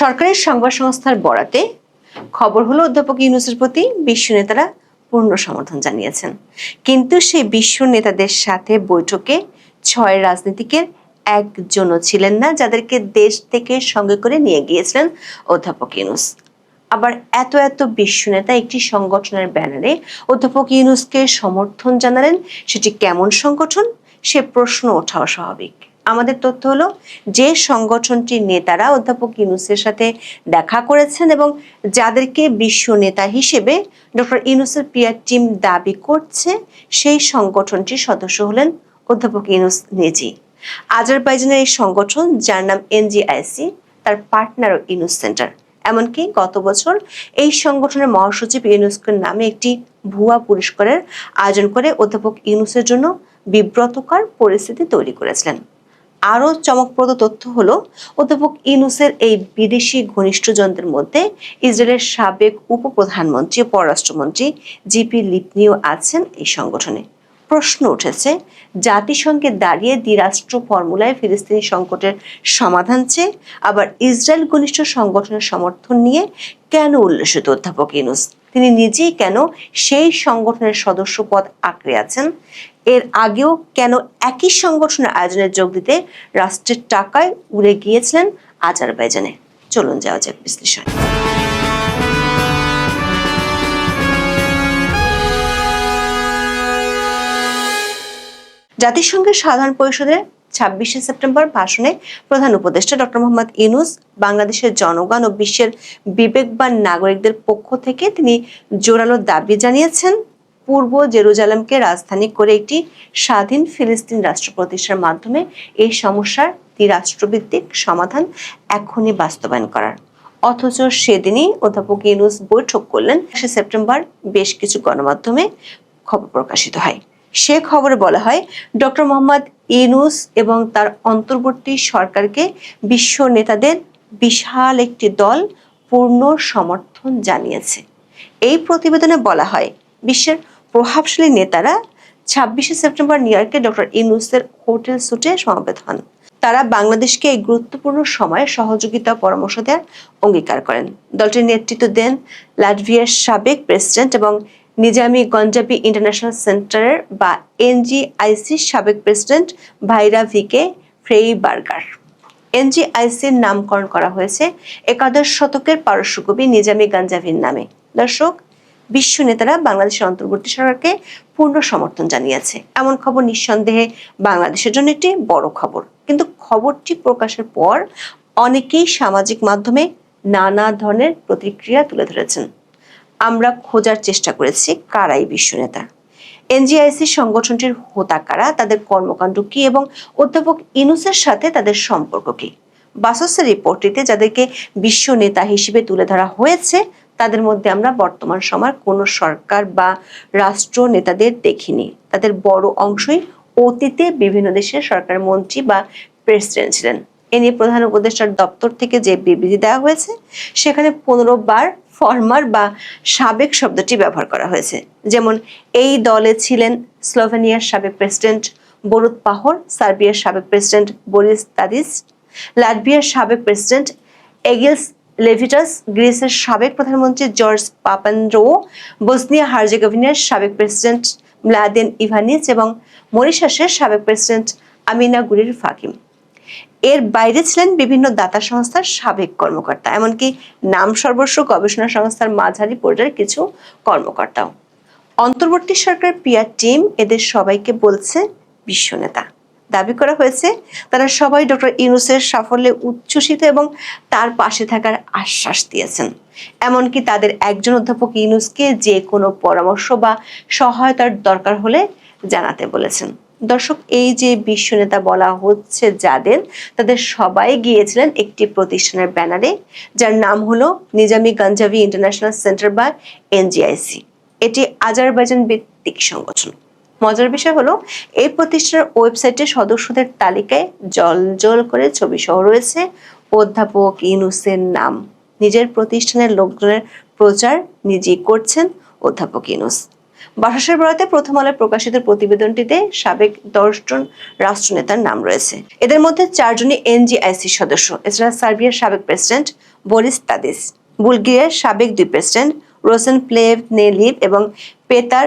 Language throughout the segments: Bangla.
সরকারি সংবাদ সংস্থার বরাতে খবর হলো অধ্যাপক ইউনূসের প্রতি বিশ্ব নেতারা পূর্ণ সমর্থন জানিয়েছেন, কিন্তু সেই বিশ্ব নেতাদের সাথে বৈঠকে 6 রাজনীতিকের একজনও ছিলেন না যাদেরকে দেশ থেকে সঙ্গে করে নিয়ে গিয়েছিলেন অধ্যাপক ইউনূস। আবার এত এত বিশ্ব নেতা একটি সংগঠনের ব্যানারে অধ্যাপক ইউনূসকে সমর্থন জানালেন, সেটি কেমন সংগঠন সে প্রশ্ন ওঠাও স্বাভাবিক। আমাদের তথ্য হলো যে সংগঠনটির নেতারা অধ্যাপক ইউনূসের সাথে দেখা করেছেন এবং যাদেরকে বিশ্ব নেতা হিসেবে ডক্টর ইউনূসের পিয়ার টিম দাবি করছে, সেই সংগঠনটির সদস্য হলেন অধ্যাপক ইউনূস নিজেই। আজারবাইজানের এই সংগঠন, যার নাম এনজিআইসি, তার পার্টনারও ইউনূস সেন্টার। এমনকি গত বছর এই সংগঠনের মহাসচিব ইউনেস্কোর নামে একটি ভুয়া পুরস্কারের আয়োজন করে অধ্যাপক ইউনূসের জন্য বিব্রতকর পরিস্থিতি তৈরি করেছিলেন। আরও চমকপ্রদ তথ্য হলো অধ্যাপক ইউনূসের এই বিদেশি ঘনিষ্ঠজনদের মধ্যে ইসরায়েলের সাবেক উপপ্রধানমন্ত্রী ও পররাষ্ট্রমন্ত্রী জিপি লিপনিও আছেন এই সংগঠনে। প্রশ্ন উঠেছে, জাতিসংঘে দাঁড়িয়ে দ্বিরাষ্ট্র ফর্মুলায় ফিলিস্তিনি সংকটের সমাধান চেয়ে আবার ইসরায়েল ঘনিষ্ঠ সংগঠনের সমর্থন নিয়ে কেন উল্লসিত অধ্যাপক ইউনূস? তিনি নিজেই কেন সেই সংগঠনের সদস্য পদ আঁকড়ে আছেন? এর আগেও কেন একই সংগঠনের আয়োজনে যোগ দিতে রাষ্ট্রের টাকায় উড়ে গিয়েছিলেন আজারবাইজানে? চলুন যাওয়া যাক বিশ্লেষণ। জাতিসংঘের সাধারণ পরিষদের 26শে সেপ্টেম্বর ভাষণে প্রধান উপদেষ্টা ডক্টর মোহাম্মদ ইউনূস বাংলাদেশের জনগণ ও বিশ্বের বিবেকবান নাগরিকদের পক্ষ থেকে তিনি জোরালো দাবি জানিয়েছেন, পূর্ব জেরুজালেমকে রাজধানী করে একটি স্বাধীন ফিলিস্তিন রাষ্ট্র প্রতিষ্ঠার মাধ্যমে এই সমস্যার দ্বিরাষ্ট্রভিত্তিক সমাধান এখনই বাস্তবায়ন করার। অথচ সেদিনই অধ্যাপক ইউনূস বৈঠক করলেন। 1 সেপ্টেম্বর বেশ কিছু গণমাধ্যমে খবর প্রকাশিত হয়। সে খবরে বলা হয়, ডক্টর মোহাম্মদ ইউনূস এবং তার অন্তর্বর্তী সরকারকে বিশ্ব নেতাদের বিশাল একটি দল পূর্ণ সমর্থন জানিয়েছে। এই প্রতিবেদনে বলা হয়, বিশ্বের প্রভাবশালী নেতারা 26শে সেপ্টেম্বর নিউ ইয়র্কে ডক্টর ইউনূসের হোটেল সুটে সমবেত হন। তারা বাংলাদেশকে এই গুরুত্বপূর্ণ সময়ে সহযোগিতা পরামর্শ দেওয়ার অঙ্গীকার করেন। দলটির নেতৃত্ব দেন লাটভিয়ার সাবেক প্রেসিডেন্ট এবং নিজামী গঞ্জাবি ইন্টারন্যাশনাল সেন্টারের বা এনজিআইসির সাবেক প্রেসিডেন্ট ভাইরা ভিকে ফ্রেইবার্গার। এনজিআইসির নামকরণ করা হয়েছে একাদশ শতকের পারস্য কবি নিজামী গঞ্জাভির নামে। দর্শক, বিশ্ব নেতারা বাংলাদেশের অন্তর্বর্তী সরকারকে পূর্ণ সমর্থন জানিয়েছে। এমন খবর নিঃসন্দেহে বাংলাদেশের জন্য একটি বড় খবর। কিন্তু খবরটি প্রকাশের পর অনেকেই সামাজিক মাধ্যমে নানা ধরনের প্রতিক্রিয়া তুলে ধরেছেন। আমরা খোঁজার চেষ্টা করেছি কারা এই বিশ্ব নেতা, এনজিআইসি সংগঠনটির হোতা কারা, তাদের কর্মকাণ্ড কি এবং অধ্যাপক ইউনূসের সাথে তাদের সম্পর্ক কি। বাসসের রিপোর্টটিতে যাদেরকে বিশ্ব নেতা হিসেবে তুলে ধরা হয়েছে, তাদের মধ্যে আমরা বর্তমান সময়ের কোনো সরকার বা রাষ্ট্র নেতাদের দেখিনি। তাদের বড় অংশই অতীতে বিভিন্ন দেশের সরকার মন্ত্রী বা প্রেসিডেন্ট ছিলেন। এ নিয়ে প্রধান উপদেষ্টার দপ্তর থেকে যে বিবৃতি দেওয়া হয়েছে, সেখানে 15 বার ফর্মার বা সাবেক শব্দটি ব্যবহার করা হয়েছে। যেমন, এই দলে ছিলেন স্লোভেনিয়ার সাবেক প্রেসিডেন্ট বরুত পাহর, সার্বিয়ার সাবেক প্রেসিডেন্ট বরিস তাদিস, লাটভিয়ার সাবেক প্রেসিডেন্ট এগিলস লেভিটাস, গ্রিসের সাবেক প্রধানমন্ত্রী জর্জ পাপান্ড্রোও, বসনিয়া হার্জেগোভিনার সাবেক প্রেসিডেন্ট ম্লাদেন ইভানিচ এবং মরিশাসের সাবেক প্রেসিডেন্ট আমিনা গুরির ফাকিম। এর বাইরে ছিলেন বিভিন্ন দাতা সংস্থার সাবেক কর্মকর্তা, এমনকি নাম সর্বস্ব গবেষণা সংস্থার মাঝারি পর্যায়ের কিছু কর্মকর্তাও। অন্তর্বর্তী সরকারের পিয়ার টিম এদের সবাইকে বলছে বিশ্ব নেতা। দাবি করা হয়েছে তারা সবাই ডক্টর ইউনূসের সাফল্যে উচ্ছ্বসিত এবং তার পাশে থাকার আশ্বাস দিয়েছেন। এমনকি তাদের একজন অধ্যাপক ইউনূসকে যে কোনো পরামর্শ বা সহায়তার দরকার হলে জানাতে বলেছেন। দর্শক, এই যে বিশ্ব নেতা বলা হচ্ছে যাদের, তাদের সবাই গিয়েছিলেন একটি প্রতিষ্ঠানের ব্যানারে, যার নাম হলো নিজামী গঞ্জাবি ইন্টারন্যাশনাল সেন্টার বা এনজিআইসি। এটি আজারবাইজান ভিত্তিক সংগঠন। মজার বিষয় হলো, এই প্রতিষ্ঠানের ওয়েবসাইটে সদস্যদের তালিকায় জল করে ছবি সহ রয়েছে অধ্যাপক ইউনূসের নাম। নিজের প্রতিষ্ঠানের লোকজনের প্রচার নিজেই করছেন অধ্যাপক ইউনূস। বাতাসের বরাতে প্রথম আলোয় প্রকাশিত প্রতিবেদনটিতে সাবেক 10 জন রাষ্ট্রনেতার নাম রয়েছে। এদের মধ্যে 4 জনই এনজিআইসি সদস্য। এছাড়া সার্বিয়ার সাবেক প্রেসিডেন্ট বরিস তাদিস, বুলগেরিয়ার সাবেক 2 প্রেসিডেন্ট রোসেন প্লেভনেলিভ এবং পেতার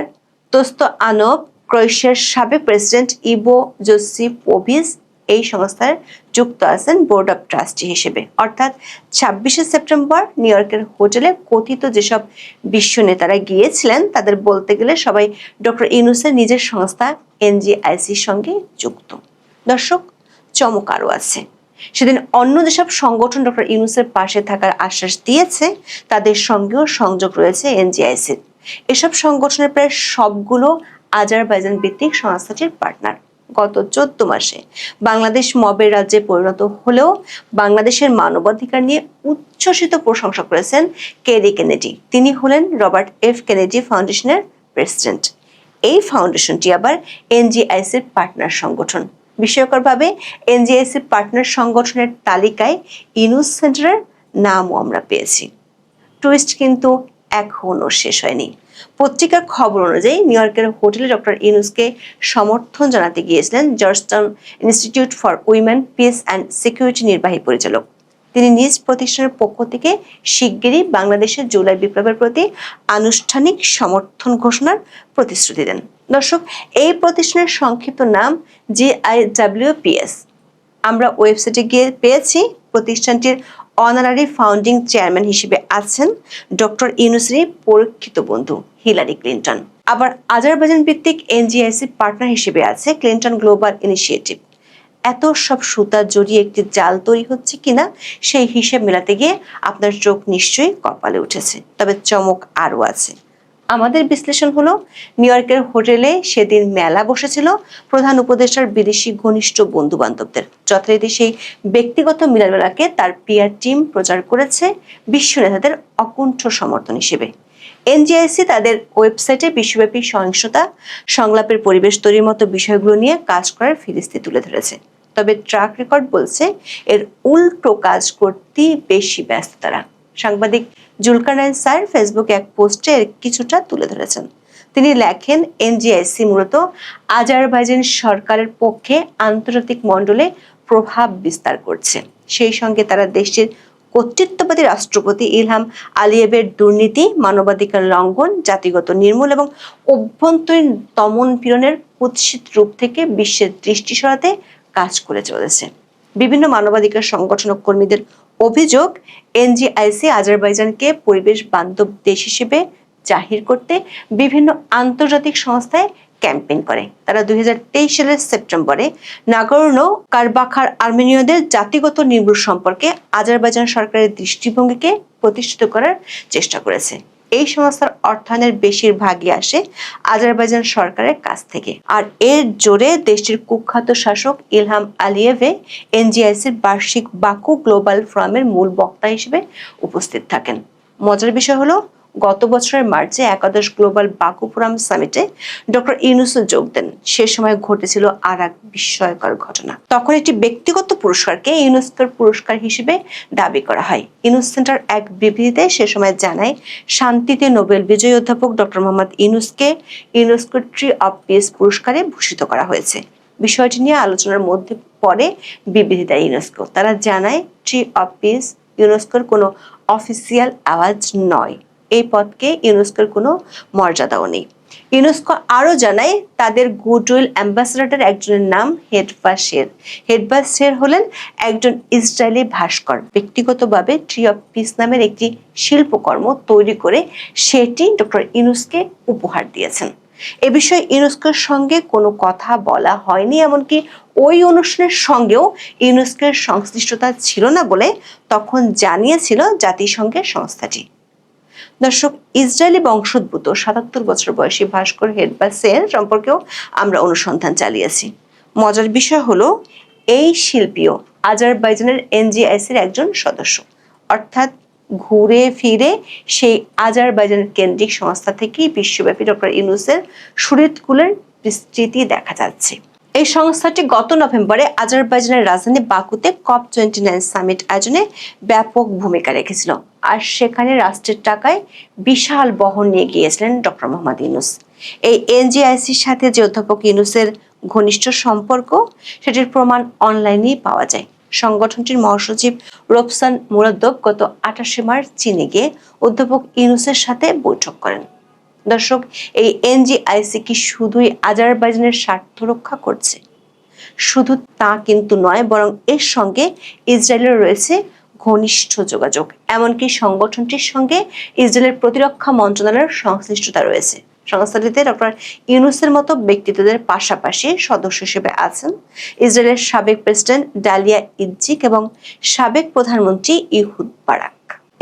তোস্তোয়ানভ, ক্রোয়েশিয়ার সাবেক প্রেসিডেন্ট ইভো জোসিপোভিচ এই সংস্থার যুক্ত আছেন বোর্ড অব ট্রাস্টি হিসেবে। অর্থাৎ 26শে সেপ্টেম্বর নিউ ইয়র্কের হোটেলে কথিত যেসব বিশ্ব নেতারা গিয়েছিলেন তাদের বলতে গেলে সবাই ডক্টর ইউনূসের নিজের সংস্থা এনজিআইসির সঙ্গে যুক্ত। দর্শক, চমক আরও আছে। সেদিন অন্য যেসব সংগঠন ডক্টর ইউনূসের পাশে থাকার আশ্বাস দিয়েছে তাদের সঙ্গেও সংযোগ রয়েছে এনজিআইসির। এসব সংগঠনের প্রায় সবগুলো আজারবাইজান ভিত্তিক সংস্থাটির পার্টনার। গত 14 মাসে বাংলাদেশ মবের রাজ্যে পরিণত হলেও বাংলাদেশের মানবাধিকার নিয়ে উচ্ছ্বসিত প্রশংসা করেছেন কেরি কেনেডি। তিনি হলেন রবার্ট এফ কেনেডি ফাউন্ডেশনের প্রেসিডেন্ট। এই ফাউন্ডেশনটি আবার এনজিআইসির পার্টনার সংগঠন। বিস্ময়করভাবে এনজিআইসির পার্টনার সংগঠনের তালিকায় ইউনুস সেন্টারের নামও আমরা পেয়েছি। টুইস্ট কিন্তু এখনো শেষ হয়নি। পত্রিকার খবর অনুযায়ী নিউ ইয়র্কের হোটেলে ডক্টর ইউনূসকে সমর্থন জানাতে গিয়েছিলেন Georgetown institute for women peace and security নির্বাহী পরিচালক। তিনি নিজ প্রতিষ্ঠানের পক্ষ থেকে শিগগিরই বাংলাদেশের জুলাই বিপ্লবের প্রতি আনুষ্ঠানিক সমর্থন ঘোষণার প্রতিশ্রুতি দেন। দর্শক, এই প্রতিষ্ঠানের সংক্ষিপ্ত নাম GIWPS। আমরা ওয়েবসাইটে গিয়ে পেয়েছি প্রতিষ্ঠানটির অনারারি ফাউন্ডিং চেয়ারম্যান হিসেবে আছেন ডক্টর ইউনূসের পরীক্ষিত বন্ধু হিলারি ক্লিন্টন। আবার আজারবাইজান ভিত্তিক এনজিআইসি পার্টনার হিসেবে আছে ক্লিন্টন গ্লোবাল ইনিশিয়েটিভ। এত সব সুতা জড়িয়ে একটি জাল তৈরি হচ্ছে কিনা সেই হিসেব মেলাতে গিয়ে আপনার চোখ নিশ্চয়ই কপালে উঠেছে। তবে চমক আরও আছে। আমাদের বিশ্লেষণ হলো, নিউ ইয়র্কের হোটেলে সেদিন মেলা বসেছিল প্রধান উপদেষ্টার বিদেশি ঘনিষ্ঠ বন্ধু বান্ধবদের। যথারীতি সেই ব্যক্তিগত মিলনমেলাকে তার পিআর টিম প্রচার করেছে বিশ্ব নেতাদের অকুণ্ঠ সমর্থন হিসেবে। এনজিআইসি তাদের ওয়েবসাইটে বিশ্বব্যাপী সহিংসতা সংলাপের পরিবেশ তৈরির মতো বিষয়গুলো নিয়ে কাজ করার ফিরিস্তি তুলে ধরেছে। তবে ট্র্যাক রেকর্ড বলছে এর উল্টো কাজ করতেই বেশি ব্যস্ত তারা। সাংবাদিক জুলকারনাইন স্যার ফেসবুকে এক পোস্টে এর কিছুটা তুলে ধরেছেন। তিনি লেখেন, এনজিআইসি মূলত আজারবাইজান সরকারের পক্ষে আন্তর্জাতিক মণ্ডলে প্রভাব বিস্তার করছে। সেই সঙ্গে তারা দেশটির কর্তৃত্ববাদী রাষ্ট্রপতি ইলহাম আলিয়েভের দুর্নীতি, মানবাধিকার লঙ্ঘন, জাতিগত নির্মূল এবং অভ্যন্তরীণ দমন পীড়নের কুৎসিত রূপ থেকে বিশ্বের দৃষ্টি সরাতে কাজ করে চলেছে। বিভিন্ন মানবাধিকার সংগঠন ও কর্মীদের অভিযোগ, এনজিআইসি আজারবাইজানকে পরিবেশ বান্ধব দেশ হিসেবে জাহির করতে বিভিন্ন আন্তর্জাতিক সংস্থায় ক্যাম্পেইন করে। তারা 2023 সালের সেপ্টেম্বরে নাগোর্নো কারাবাখার আর্মেনীয়দের জাতিগত নির্মূল সম্পর্কে আজারবাইজান সরকারের দৃষ্টিভঙ্গিকে প্রতিষ্ঠিত করার চেষ্টা করেছে। এই সংস্থার অর্থায়নের বেশিরভাগই আসে আজারবাইজান সরকারের কাছ থেকে। আর এর জোরে দেশটির কুখ্যাত শাসক ইলহাম আলিয়েভে এনজিআইসির বার্ষিক বাকু গ্লোবাল ফোরামের মূল বক্তা হিসেবে উপস্থিত থাকেন। মজার বিষয় হলো, গত বছরের মার্চে একাদশ গ্লোবাল বাকু ফোরাম সামিটে ডক্টর ইউনূসও যোগ দেন। সে সময় ঘটেছিল আর এক বিস্ময়কর ঘটনা। তখন একটি ব্যক্তিগত পুরস্কারকে ইউনেস্কোর পুরস্কার হিসেবে দাবি করা হয়। ইউনূস সেন্টার এক বিবৃতিতে সে সময় জানায়, শান্তিতে নোবেল বিজয়ী অধ্যাপক ডক্টর মোহাম্মদ ইউনূসকে ইউনেস্কো ট্রি অব পিস পুরস্কারে ভূষিত করা হয়েছে। বিষয়টি নিয়ে আলোচনার মধ্যে পড়ে বিবৃতি দেয় ইউনেস্কো। তারা জানায়, ট্রি অব পিস ইউনেস্কোর কোনো অফিসিয়াল আওয়াজ নয়। এই পদকে ইউনেস্কোর কোনো মর্যাদাও নেই। ইউনেস্কো আরও জানায়, তাদের গুডউইল অ্যাম্বাসেডর একজনের নাম হেডভাশের। হেডভাশের হলেন একজন ইসরায়েলি ভাস্কর। ব্যক্তিগতভাবে ট্রি অব পিস নামের একটি শিল্পকর্ম তৈরি করে সেটি ডক্টর ইউনূসকে উপহার দিয়েছেন। এ বিষয়ে ইউনেস্কোর সঙ্গে কোনো কথা বলা হয়নি, এমনকি ওই অনুষ্ঠানের সঙ্গেও ইউনেস্কোর সংশ্লিষ্টতা ছিল না বলে তখন জানিয়েছিল জাতিসংঘের সংস্থাটি। দর্শক, ইসরায়েলি বংশোদ্ভূত 77 বছর বয়সী ভাস্কর হেডভাশের সম্পর্কেও আমরা অনুসন্ধান চালিয়েছি। মজার বিষয় হলো, এই শিল্পীও আজারবাইজানের এনজিআইসির একজন সদস্য। অর্থাৎ ঘুরে ফিরে সেই আজারবাইজান কেন্দ্রিক সংস্থা থেকেই বিশ্বব্যাপী ডক্টর ইউনূসের সুহৃদকুলের বিস্তৃতি দেখা যাচ্ছে। এই সংস্থাটি গত নভেম্বরে আজারবাইজানের রাজধানী বাকুতে COP29 সামিট আয়োজনে ব্যাপক ভূমিকা রেখেছিল, আর সেখানে রাষ্ট্রের টাকায় বিশাল বহর নিয়ে গিয়েছিলেন ডক্টর মোহাম্মদ ইউনূস। এই এনজিআইসির সাথে যে অধ্যাপক ইউনূসের ঘনিষ্ঠ সম্পর্ক, সেটির প্রমাণ অনলাইনেই পাওয়া যায়। সংগঠনটির মহাসচিব রোপসান মুরাদ্দব গত 28 মার্চ চীনে গিয়ে অধ্যাপক ইউনূসের সাথে বৈঠক করেন। দর্শক, এই এনজিআইসি কি শুধুই আজারবাইজানের স্বার্থ রক্ষা করছে? শুধু তা কিন্তু নয়, বরং এর সঙ্গে ইসরায়েলের রয়েছে ঘনিষ্ঠ যোগাযোগ। এমনকি সংগঠনটির সঙ্গে ইসরায়েলের প্রতিরক্ষা মন্ত্রণালয়ের সংশ্লিষ্টতা রয়েছে। সংস্থাটিতে ডক্টর ইউনূসের মতো ব্যক্তিত্বদের পাশাপাশি সদস্য হিসেবে আছেন ইসরায়েলের সাবেক প্রেসিডেন্ট ডালিয়া ইজ্জিক এবং সাবেক প্রধানমন্ত্রী ইহুদ বারাক।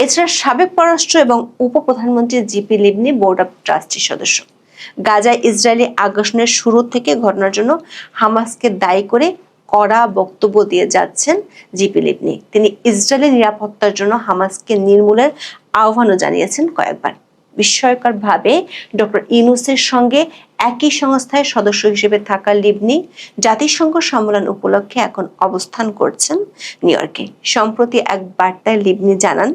এছাড়া সাবেক পররাষ্ট্র এবং উপপ্রধানমন্ত্রী জিপি লিবনি বোর্ড অব ট্রাস্টির সদস্য। গাজায় ইসরায়েলি আগ্রাসনের শুরু থেকে ঘটনার জন্য হামাসকে দায়ী করে কড়া বক্তব্য দিয়ে যাচ্ছেন জিপি লিবনি। তিনি ইসরায়েলের নিরাপত্তার জন্য হামাসকে নির্মূলের আহ্বানও জানিয়েছেন কয়েকবার। বিস্ময়করভাবে ডক্টর ইউনূসের সঙ্গে একই সংস্থায় সদস্য হিসেবে থাকা লিবনি জাতিসংঘ সম্মেলন উপলক্ষে এখন অবস্থান করছেন নিউ ইয়র্কে। সম্প্রতি এক বার্তায় লিবনি জানান,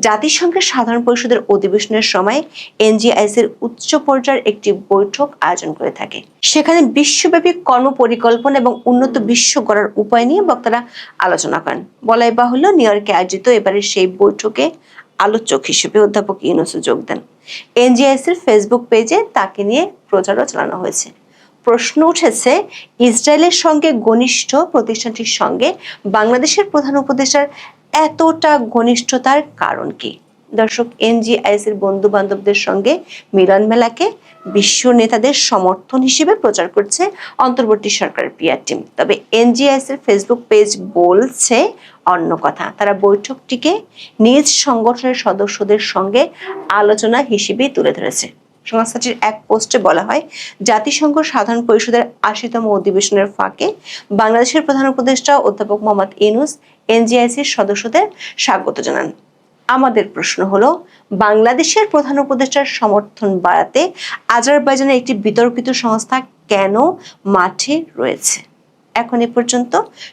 জাতিসংঘের সাধারণ পরিষদের অধিবেশনের সময় এনজিআইসির উচ্চ পর্যায়ের একটি বৈঠক আয়োজন করে থাকে। সেখানে বিশ্বব্যাপী কর্মপরিকল্পনা এবং উন্নত বিশ্ব গড়ার উপায় নিয়ে বক্তারা আলোচনা করেন। বলাই বাহুল্য, নিউ ইয়র্কে আয়োজিত এবারের সেই বৈঠকে আলোচক হিসেবে অধ্যাপক ইউনূস যোগ দেন। এনজিআইসির ফেসবুক পেজে তাকে নিয়ে প্রচারও চালানো হয়েছে। প্রশ্ন উঠেছে, ইসরায়েলের সঙ্গে ঘনিষ্ঠ প্রতিষ্ঠানটির সঙ্গে বাংলাদেশের প্রধান উপদেষ্টার এতটা ঘনিষ্ঠতার কারণ কি? দর্শক, এনজিআইসির বন্ধু বান্ধবদের সঙ্গে মিলন মেলাকে বিশ্ব নেতাদের সমর্থন হিসেবে প্রচার করছে অন্তর্বর্তী সরকারের পিআর টিম। তবে এনজিআইসির ফেসবুক পেজ বলছে অন্য কথা। তারা বৈঠকটিকে নিজ সংগঠনের সদস্যদের সঙ্গে আলোচনা হিসেবেই তুলে ধরেছে। সংস্থাটির এক পোস্টে বলা হয়, জাতিসংঘ সাধারণ পরিষদের 80তম অধিবেশনের ফাঁকে বাংলাদেশের প্রধান উপদেষ্টা অধ্যাপক মোহাম্মদ ইউনূস এনজিআইসির সদস্যদের স্বাগত জানান। আমাদের প্রশ্ন হলো, বাংলাদেশের প্রধান উপদেষ্টার সমর্থন বাড়াতে আজারবাইজানের একটি বিতর্কিত সংস্থা কেন মাঠে রয়েছে? এখন এ পর্যন্ত।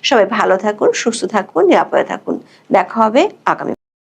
সবাই ভালো থাকুন, সুস্থ থাকুন, নিরাপদে থাকুন। দেখা হবে আগামী